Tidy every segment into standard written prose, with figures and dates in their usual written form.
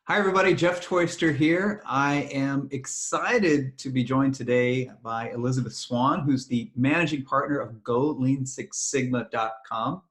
Hi, everybody. Jeff Toyster here. I am excited to be joined today by Elizabeth Swan, who's the managing partner of GoLean6Sigma.com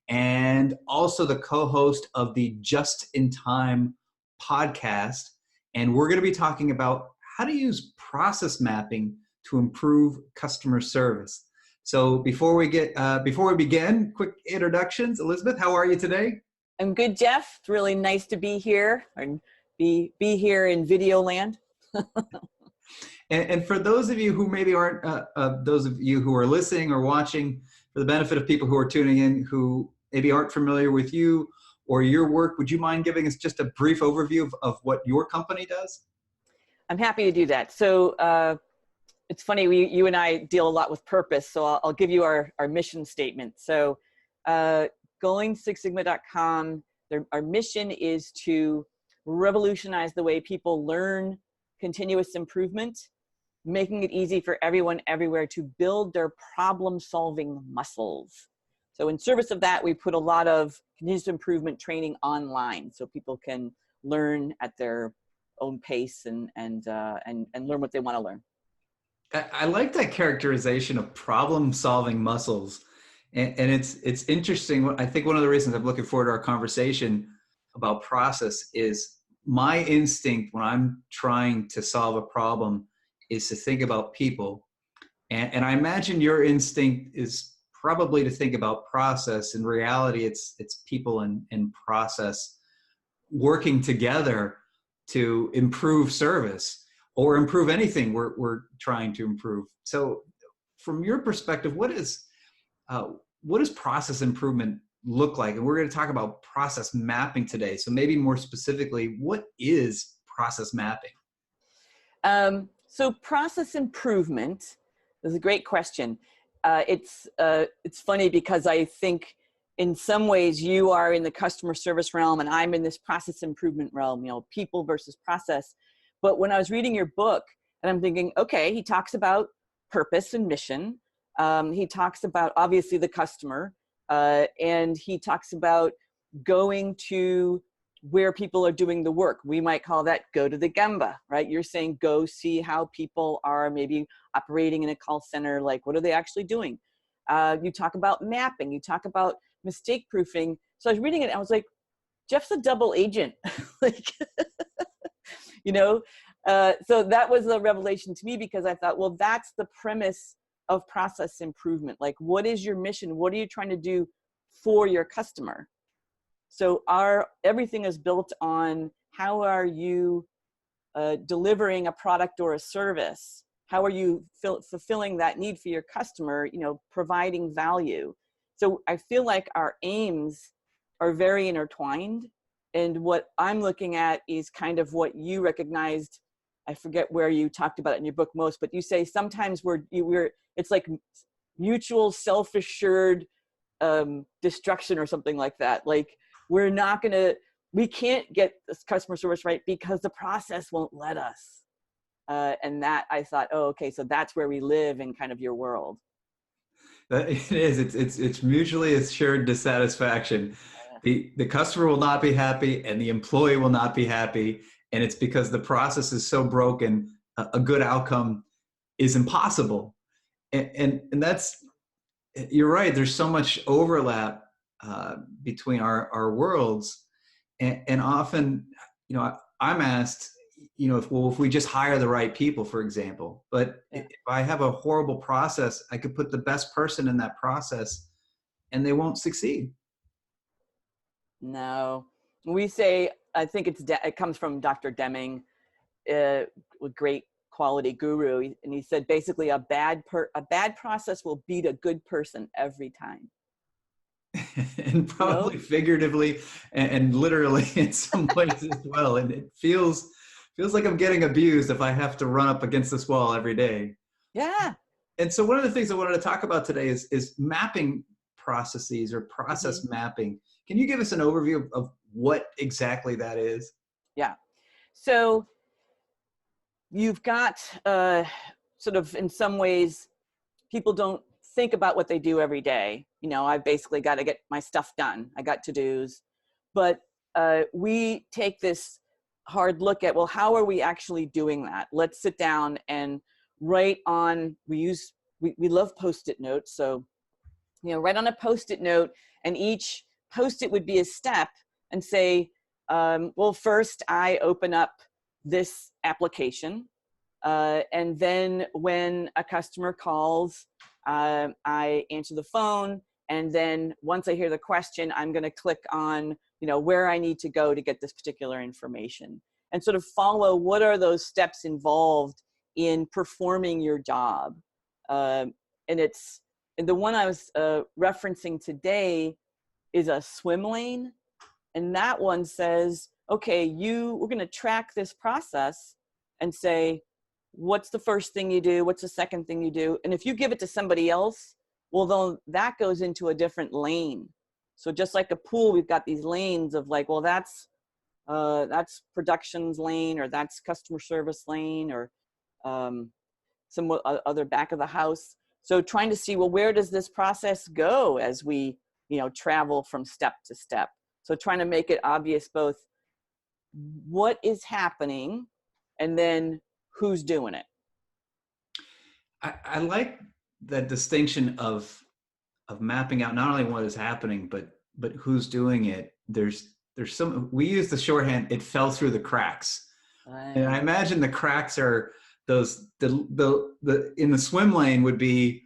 and also the co-host of the Just in Time podcast. And we're going to be talking about how to use process mapping to improve customer service. So before we begin, quick introductions. Elizabeth, how are you today? I'm good, Jeff. It's really nice to be here and be here in video land. And for those of you who maybe aren't, those of you who are listening or watching, for the benefit of people who are tuning in who maybe aren't familiar with you or your work, would you mind giving us just a brief overview of what your company does? I'm happy to do that. So it's funny, you and I deal a lot with purpose, so I'll give you our mission statement. So Going6Sigma.com, our mission is to revolutionize the way people learn continuous improvement, making it easy for everyone everywhere to build their problem-solving muscles. So in service of that, we put a lot of continuous improvement training online so people can learn at their own pace and learn what they want to learn. I like that characterization of problem-solving muscles. And it's interesting. I think one of the reasons I'm looking forward to our conversation about process is my instinct when I'm trying to solve a problem is to think about people. And I imagine your instinct is probably to think about process. In reality, it's people and process working together to improve service or improve anything we're trying to improve. So from your perspective, what does process improvement look like? And we're going to talk about process mapping today. So maybe more specifically, what is process mapping? So process improvement is a great question. It's funny because I think in some ways you are in the customer service realm and I'm in this process improvement realm, people versus process. But when I was reading your book and I'm thinking, okay, he talks about purpose and mission. He talks about obviously the customer, and he talks about going to where people are doing the work. We might call that go to the gemba, right? You're saying go see how people are maybe operating in a call center, like what are they actually doing? You talk about mapping, you talk about mistake proofing. So I was reading it and I was like, Jeff's a double agent. like, so that was a revelation to me because I thought, well, that's the premise of process improvement. Like, what is your mission? What are you trying to do for your customer? So everything is built on how are you delivering a product or a service? How are you fulfilling that need for your customer, providing value? So I feel like our aims are very intertwined. And what I'm looking at is kind of what you recognized. I forget where you talked about it in your book most, but you say sometimes it's like mutual self-assured destruction or something like that. Like we can't get this customer service right because the process won't let us. And that I thought, oh, okay, so that's where we live in kind of your world. It is. It's mutually assured dissatisfaction. The customer will not be happy and the employee will not be happy. And it's because the process is so broken, a good outcome is impossible. And that's, you're right. There's so much overlap between our worlds. And often, I'm asked, if we just hire the right people, for example, but if I have a horrible process, I could put the best person in that process and they won't succeed. No, we say, I think it comes from Dr. Deming, a great quality guru. And he said, basically a bad process will beat a good person every time. And probably figuratively and literally in some ways as well. And it feels like I'm getting abused if I have to run up against this wall every day. Yeah. And so one of the things I wanted to talk about today is mapping processes or process mapping. Can you give us an overview of what exactly that is? Yeah. So you've got sort of in some ways, people don't think about what they do every day. I've basically got to get my stuff done. I got to-dos. But we take this hard look at, well, how are we actually doing that? Let's sit down and write on, we love Post-it notes. So, write on a Post-it note, and each Post-it would be a step, and say, well, first I open up this application. And then when a customer calls, I answer the phone. And then once I hear the question, I'm going to click on, where I need to go to get this particular information, and sort of follow what are those steps involved in performing your job. And the one I was referencing today is a swim lane. And that one says, okay, we're going to track this process and say, what's the first thing you do? What's the second thing you do? And if you give it to somebody else, well, then that goes into a different lane. So just like a pool, we've got these lanes of like, well, that's productions lane, or that's customer service lane, or some other back of the house. So trying to see, well, where does this process go as we, travel from step to step? So trying to make it obvious both what is happening and then who's doing it. I like that distinction of mapping out not only what is happening, but who's doing it. There's we use the shorthand, it fell through the cracks. And I imagine the cracks are those, the in the swim lane would be,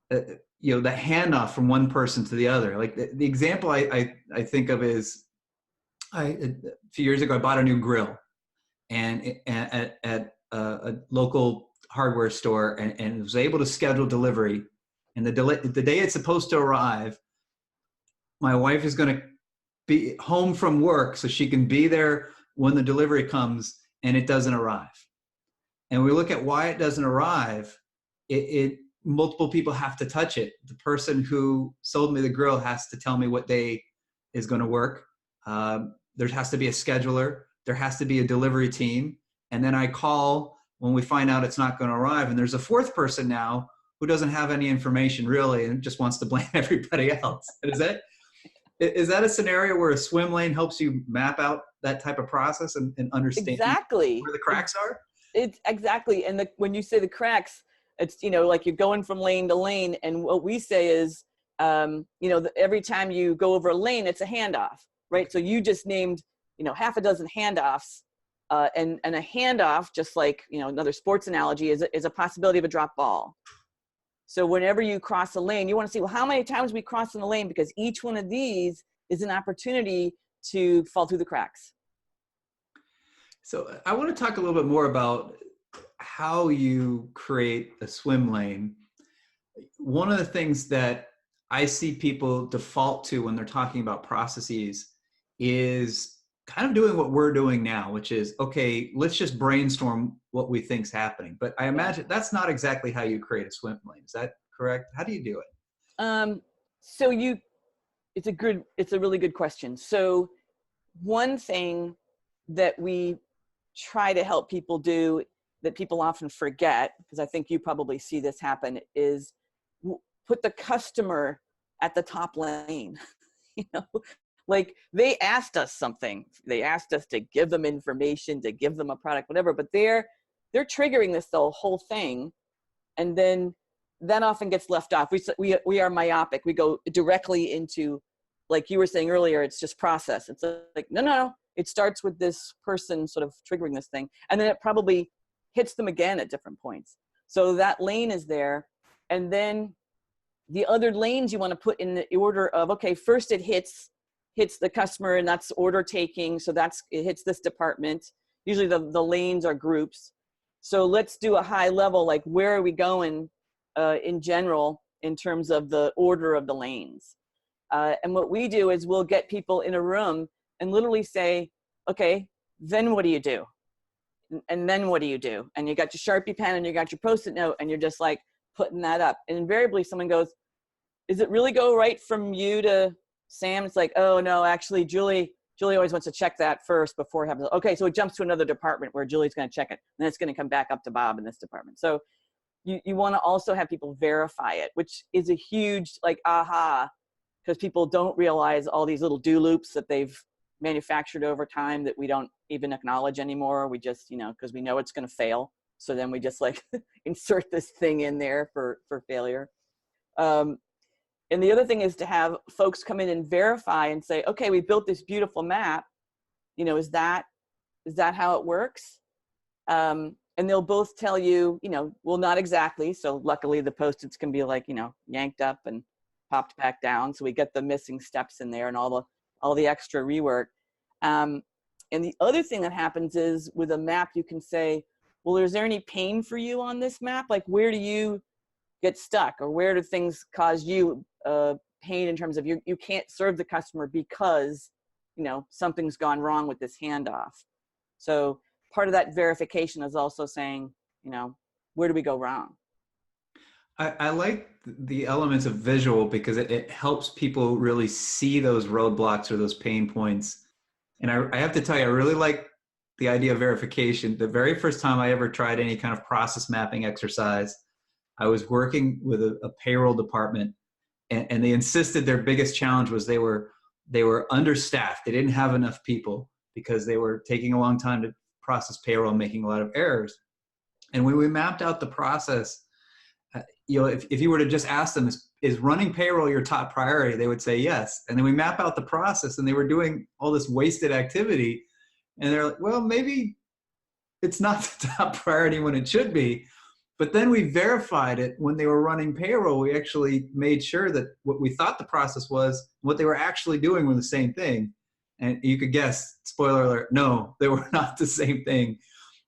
the handoff from one person to the other. Like the example I think of is, a few years ago, I bought a new grill, and at a local hardware store, and was able to schedule delivery. And the day it's supposed to arrive, my wife is going to be home from work so she can be there when the delivery comes, and it doesn't arrive. And we look at why it doesn't arrive. Multiple people have to touch it. The person who sold me the grill has to tell me what day is going to work. There has to be a scheduler. There has to be a delivery team. And then I call when we find out it's not going to arrive. And there's a fourth person now who doesn't have any information really, and just wants to blame everybody else. Is that a scenario where a swim lane helps you map out that type of process and understand exactly where the cracks are? It's exactly. And when you say the cracks, it's, like you're going from lane to lane. And what we say is, every time you go over a lane, it's a handoff, right? So you just named, half a dozen handoffs, and a handoff, just like, another sports analogy, is a possibility of a drop ball. So whenever you cross a lane, you want to see, well, how many times we cross in the lane, because each one of these is an opportunity to fall through the cracks. So I want to talk a little bit more about how you create a swim lane. One of the things that I see people default to when they're talking about processes is kind of doing what we're doing now, which is, okay, let's just brainstorm what we think's happening. But I imagine that's not exactly how you create a swim lane. Is that correct? How do you do it? It's a really good question. So one thing that we try to help people do that people often forget, because I think you probably see this happen, is put the customer at the top lane. Like they asked us something. They asked us to give them information, to give them a product, whatever, but they're triggering the whole thing. And then that often gets left off. We are myopic. We go directly into, like you were saying earlier, it's just process. It's like, no. It starts with this person sort of triggering this thing. And then it probably hits them again at different points. So that lane is there. And then the other lanes you want to put in the order of, okay, first it hits the customer, and that's order taking. So it hits this department. Usually the lanes are groups. So let's do a high level, like where are we going in general in terms of the order of the lanes. And what we do is we'll get people in a room and literally say, okay, then what do you do? And then what do you do? And you got your Sharpie pen and you got your Post-it note, and you're just like putting that up. And invariably someone goes, does it really go right from you to Sam? It's like, oh no, actually Julie always wants to check that first before having, okay, so it jumps to another department where Julie's going to check it. And then it's going to come back up to Bob in this department. So you want to also have people verify it, which is a huge, like, aha, because people don't realize all these little do loops that they've manufactured over time that we don't even acknowledge anymore. We just, because we know it's going to fail. So then we just like insert this thing in there for failure. And the other thing is to have folks come in and verify and say, okay, we built this beautiful map. Is that how it works? And they'll both tell you, well, not exactly. So luckily the Post-its can be like, yanked up and popped back down. So we get the missing steps in there and all the extra rework. And the other thing that happens is with a map, you can say, well, is there any pain for you on this map? Like, where do you get stuck, or where do things cause you pain in terms of you can't serve the customer because, something's gone wrong with this handoff. So part of that verification is also saying, where do we go wrong? I like the elements of visual because it helps people really see those roadblocks or those pain points. And I have to tell you, I really like the idea of verification. The very first time I ever tried any kind of process mapping exercise, I was working with a payroll department, and they insisted their biggest challenge was they were understaffed. They didn't have enough people because they were taking a long time to process payroll and making a lot of errors. And when we mapped out the process, if you were to just ask them, is running payroll your top priority? They would say yes. And then we map out the process, and they were doing all this wasted activity. And they're like, well, maybe it's not the top priority when it should be. But then we verified it when they were running payroll. We actually made sure that what we thought the process was, what they were actually doing were the same thing. And you could guess, spoiler alert, no, they were not the same thing.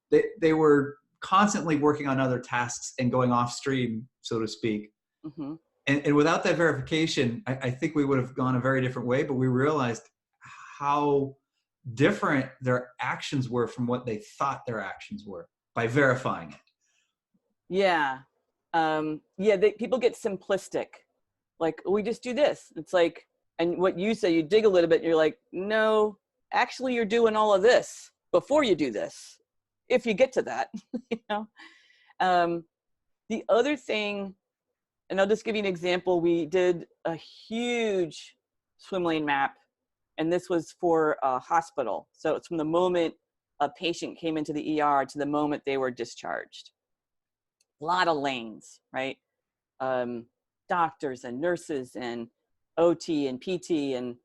They were constantly working on other tasks and going off stream, so to speak. Mm-hmm. And without that verification, I think we would have gone a very different way, but we realized how different their actions were from what they thought their actions were by verifying it. Yeah. People get simplistic. Like, we just do this. It's like, and what you say, you dig a little bit and you're like, no, actually you're doing all of this before you do this. If you get to that, The other thing, and I'll just give you an example. We did a huge swim lane map, and this was for a hospital. So it's from the moment a patient came into the ER to the moment they were discharged. A lot of lanes, right? Doctors and nurses and OT and PT and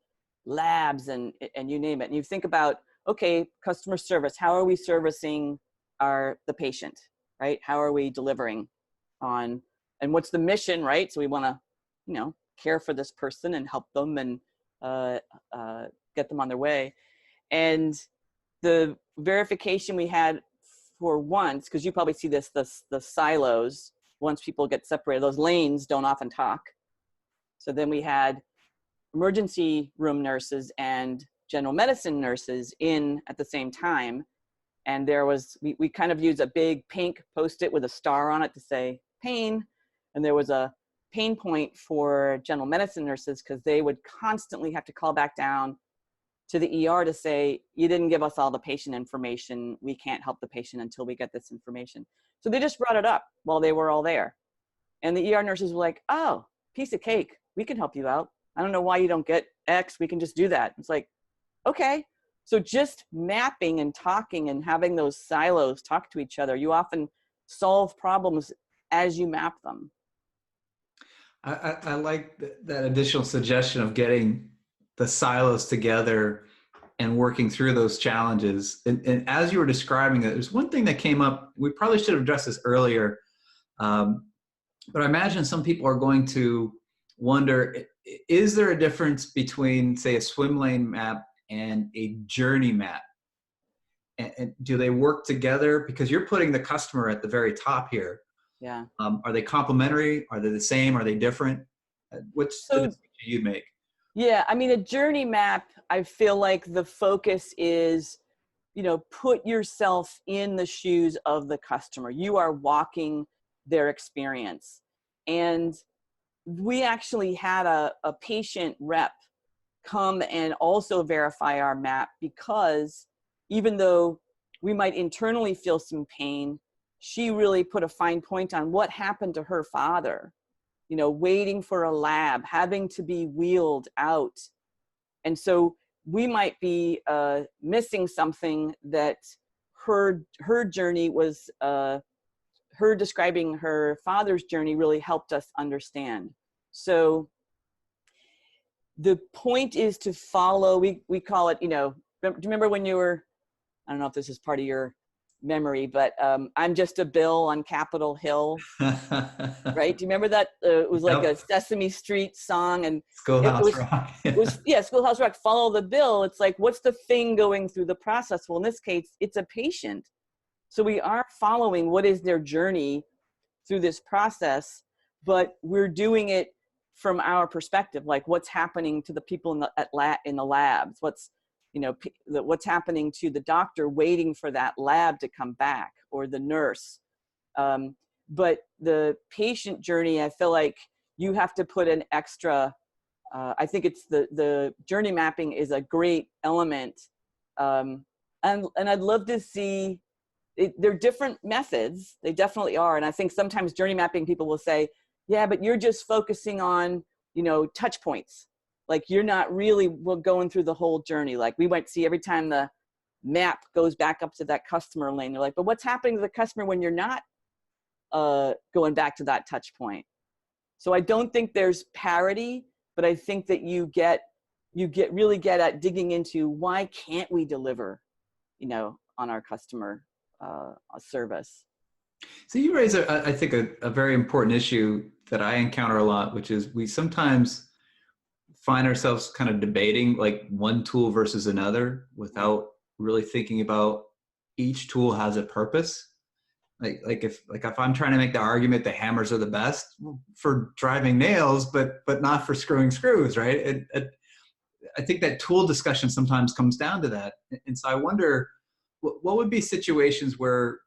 labs and you name it. And you think about, okay, customer service, how are we servicing the patient, right? How are we delivering on, and what's the mission, right? So we want to, care for this person and help them and get them on their way. And the verification we had for once, because you probably see this, the silos, once people get separated, those lanes don't often talk. So then we had emergency room nurses and general medicine nurses in at the same time. And there was, we kind of used a big pink Post-it with a star on it to say pain. And there was a pain point for general medicine nurses because they would constantly have to call back down to the ER to say, you didn't give us all the patient information. We can't help the patient until we get this information. So they just brought it up while they were all there. And the ER nurses were like, oh, piece of cake. We can help you out. I don't know why you don't get X. We can just do that. It's like, okay. So just mapping and talking and having those silos talk to each other, you often solve problems as you map them. I like that additional suggestion of getting the silos together and working through those challenges. And as you were describing it, there's one thing that came up. We probably should have addressed this earlier, but I imagine some people are going to wonder, is there a difference between, say, a swim lane map and a journey map? And do they work together? Because you're putting the customer at the very top here. Yeah. Are they complementary? Are they the same? Are they different? What's the distinction you make? Yeah, I mean, a journey map, I feel like the focus is, put yourself in the shoes of the customer. You are walking their experience. And we actually had a patient rep come and also verify our map, because even though we might internally feel some pain, she really put a fine point on what happened to her father, waiting for a lab, having to be wheeled out. And so we might be missing something that her journey was, her describing her father's journey really helped us understand. So the point is to follow, we call it, do you remember when you were, I don't know if this is part of your memory, but I'm just a bill on Capitol Hill, right? Do you remember that? It was like a Sesame Street song, and Schoolhouse Rock. It was, yeah, Schoolhouse Rock, follow the bill. It's like, what's the thing going through the process? Well, in this case, it's a patient. So we are following what is their journey through this process, but we're doing it from our perspective, like what's happening to the people in the labs, what's happening to the doctor waiting for that lab to come back, or the nurse. But the patient journey, I feel like you have to put an extra, I think it's the journey mapping is a great element. And I'd love to see, they're different methods. They definitely are. And I think sometimes journey mapping people will say, yeah, but you're just focusing on, touch points. Like you're not really going through the whole journey. Like we might see every time the map goes back up to that customer lane, you're like, but what's happening to the customer when you're not going back to that touch point? So I don't think there's parity, but I think that you really get at digging into why can't we deliver, on our customer service. So you raise, I think, a very important issue that I encounter a lot, which is we sometimes find ourselves kind of debating like one tool versus another without really thinking about each tool has a purpose. Like if I'm trying to make the argument that hammers are the best for driving nails, but not for screwing screws, right? I think that tool discussion sometimes comes down to that. And so I wonder, what would be situations where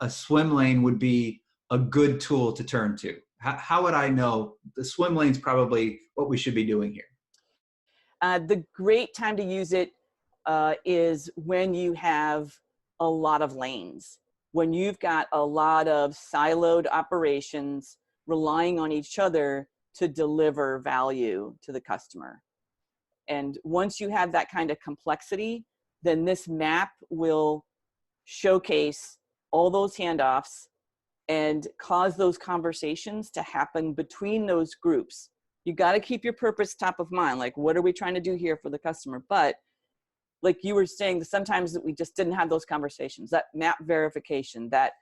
a swim lane would be a good tool to turn to? How would I know the swim lane's probably what we should be doing here? The great time to use it is when you have a lot of lanes, when you've got a lot of siloed operations relying on each other to deliver value to the customer. And once you have that kind of complexity, then this map will showcase all those handoffs and cause those conversations to happen between those groups. You got to keep your purpose top of mind. Like, what are we trying to do here for the customer? But like you were saying, sometimes we just didn't have those conversations, that map verification, that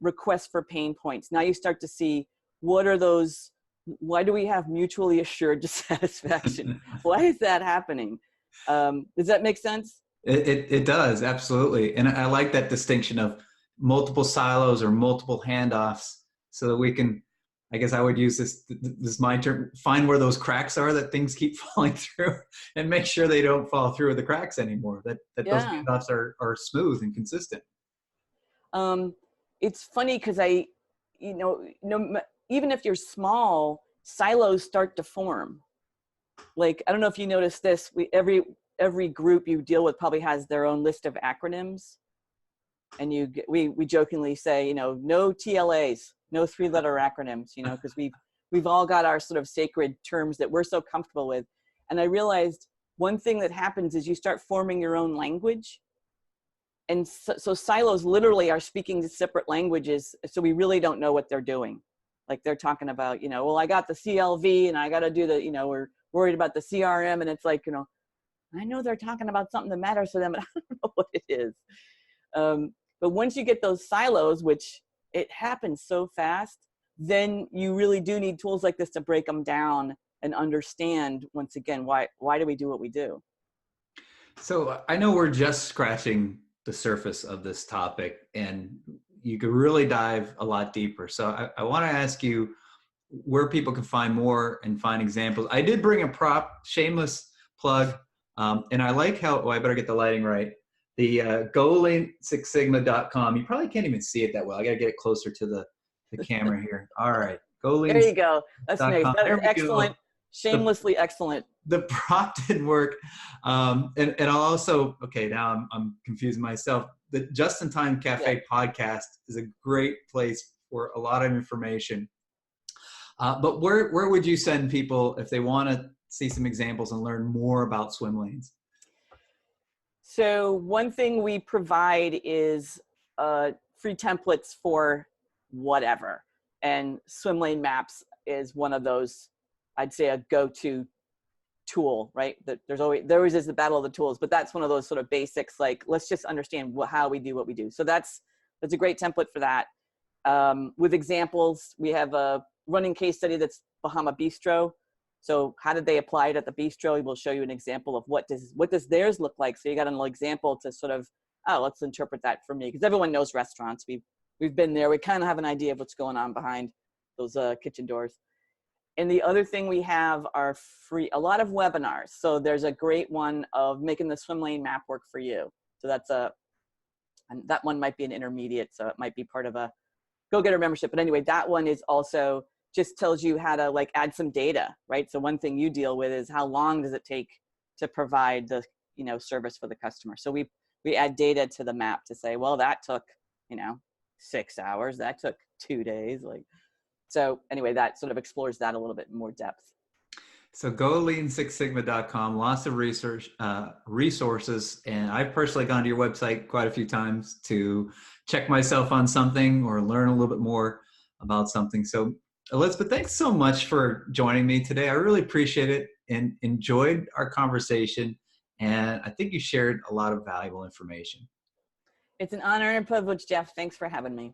request for pain points. Now you start to see, what are those, why do we have mutually assured dissatisfaction? Why is that happening? Does that make sense? It does, absolutely. And I like that distinction of multiple silos or multiple handoffs, so that we can, I guess I would use this my term, find where those cracks are that things keep falling through, and make sure they don't fall through the cracks anymore, that those handoffs are smooth and consistent. It's funny because even if you're small, silos start to form. Like, I don't know if you noticed this, every group you deal with probably has their own list of acronyms. And we jokingly say, no TLAs, no 3-letter acronyms, because we've all got our sort of sacred terms that we're so comfortable with. And I realized one thing that happens is you start forming your own language. And so silos literally are speaking to separate languages. So we really don't know what they're doing. Like they're talking about, well, I got the CLV and I got to do the, we're worried about the CRM. And it's like, I know they're talking about something that matters to them, but I don't know what it is. But once you get those silos, which it happens so fast, then you really do need tools like this to break them down and understand, once again, why do we do what we do? So I know we're just scratching the surface of this topic, and you could really dive a lot deeper. So I want to ask you where people can find more and find examples. I did bring a prop, shameless plug, and I like how, I better get the lighting right. The GoLean6Sigma.com. You probably can't even see it that well. I got to get it closer to the camera here. All right. There you go. That's nice. That is excellent. Shamelessly excellent. The prop didn't work. And I'll also, okay, now I'm confusing myself. The Just in Time Cafe podcast is a great place for a lot of information. But where would you send people if they want to see some examples and learn more about swim lanes? So one thing we provide is free templates for whatever. And swim lane maps is one of those, I'd say, a go-to tool, right? That there always is the battle of the tools, but that's one of those sort of basics, like, let's just understand how we do what we do. So that's a great template for that. With examples, we have a running case study that's Bahama Bistro. So how did they apply it at the bistro? We'll show you an example of what does theirs look like. So you got an example to sort of, oh, let's interpret that for me, because everyone knows restaurants. We've been there. We kind of have an idea of what's going on behind those kitchen doors. And the other thing we have are a lot of webinars. So there's a great one of making the swim lane map work for you. So and that one might be an intermediate. So it might be part of a go-getter membership. But anyway, that one is also just tells you how to like add some data, right? So one thing you deal with is how long does it take to provide the, service for the customer. So we add data to the map to say, well, that took, 6 hours, that took 2 days. So anyway, that sort of explores that a little bit more depth. So go lean6sigma.com, lots of resources. And I've personally gone to your website quite a few times to check myself on something or learn a little bit more about something. So Elizabeth, thanks so much for joining me today. I really appreciate it and enjoyed our conversation. And I think you shared a lot of valuable information. It's an honor and a privilege, Jeff. Thanks for having me.